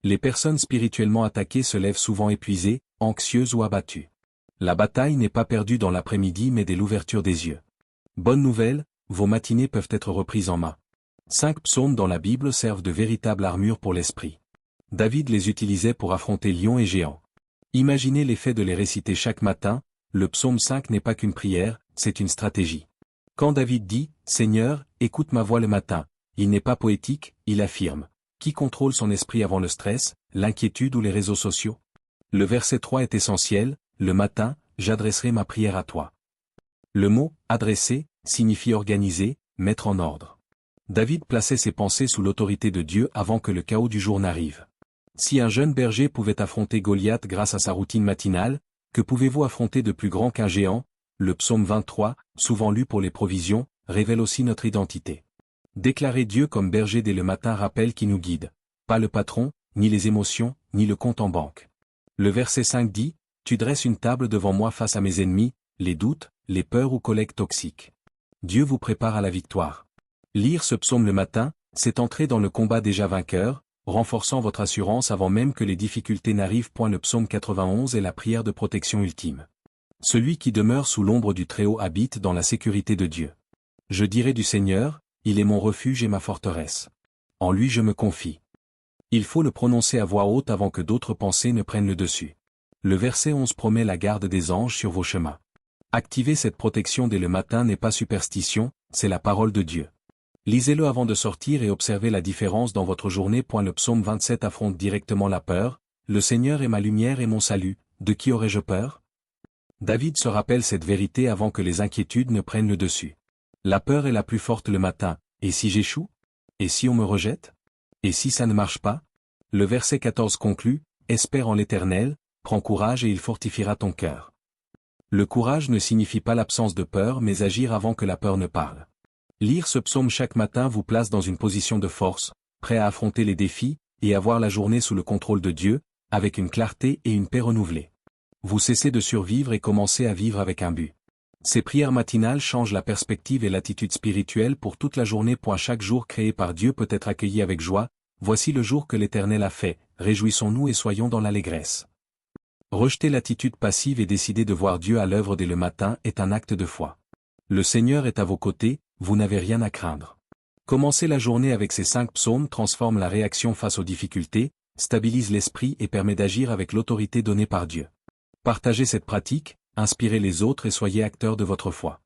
Les personnes spirituellement attaquées se lèvent souvent épuisées, anxieuses ou abattues. La bataille n'est pas perdue dans l'après-midi mais dès l'ouverture des yeux. Bonne nouvelle, vos matinées peuvent être reprises en main. 5 psaumes dans la Bible servent de véritable armure pour l'esprit. David les utilisait pour affronter lions et géants. Imaginez l'effet de les réciter chaque matin, le psaume 5 n'est pas qu'une prière, c'est une stratégie. Quand David dit « Seigneur, écoute ma voix le matin », il n'est pas poétique, il affirme. Qui contrôle son esprit avant le stress, l'inquiétude ou les réseaux sociaux? Le verset 3 est essentiel, le matin, j'adresserai ma prière à toi. Le mot « adresser » signifie organiser, mettre en ordre. David plaçait ses pensées sous l'autorité de Dieu avant que le chaos du jour n'arrive. Si un jeune berger pouvait affronter Goliath grâce à sa routine matinale, que pouvez-vous affronter de plus grand qu'un géant? Le psaume 23, souvent lu pour les provisions, révèle aussi notre identité. Déclarer Dieu comme berger dès le matin rappelle qui nous guide. Pas le patron, ni les émotions, ni le compte en banque. Le verset 5 dit, « Tu dresses une table devant moi face à mes ennemis, les doutes, les peurs ou collègues toxiques. » Dieu vous prépare à la victoire. Lire ce psaume le matin, c'est entrer dans le combat déjà vainqueur, renforçant votre assurance avant même que les difficultés n'arrivent. Le psaume 91 est la prière de protection ultime. Celui qui demeure sous l'ombre du Très-Haut habite dans la sécurité de Dieu. Je dirai du Seigneur, il est mon refuge et ma forteresse. En lui je me confie. Il faut le prononcer à voix haute avant que d'autres pensées ne prennent le dessus. Le verset 11 promet la garde des anges sur vos chemins. Activer cette protection dès le matin n'est pas superstition, c'est la parole de Dieu. Lisez-le avant de sortir et observez la différence dans votre journée. Le psaume 27 affronte directement la peur. Le Seigneur est ma lumière et mon salut, de qui aurais-je peur? David se rappelle cette vérité avant que les inquiétudes ne prennent le dessus. La peur est la plus forte le matin. Et si j'échoue? Et si on me rejette? Et si ça ne marche pas? Le verset 14 conclut, espère en l'Éternel, prends courage et il fortifiera ton cœur. Le courage ne signifie pas l'absence de peur mais agir avant que la peur ne parle. Lire ce psaume chaque matin vous place dans une position de force, prêt à affronter les défis, et à voir la journée sous le contrôle de Dieu, avec une clarté et une paix renouvelées. Vous cessez de survivre et commencez à vivre avec un but. Ces prières matinales changent la perspective et l'attitude spirituelle pour toute la journée. Chaque jour créé par Dieu peut être accueilli avec joie. Voici le jour que l'Éternel a fait, réjouissons-nous et soyons dans l'allégresse. Rejeter l'attitude passive et décider de voir Dieu à l'œuvre dès le matin est un acte de foi. Le Seigneur est à vos côtés, vous n'avez rien à craindre. Commencer la journée avec ces 5 psaumes transforme la réaction face aux difficultés, stabilise l'esprit et permet d'agir avec l'autorité donnée par Dieu. Partagez cette pratique, inspirez les autres et soyez acteurs de votre foi.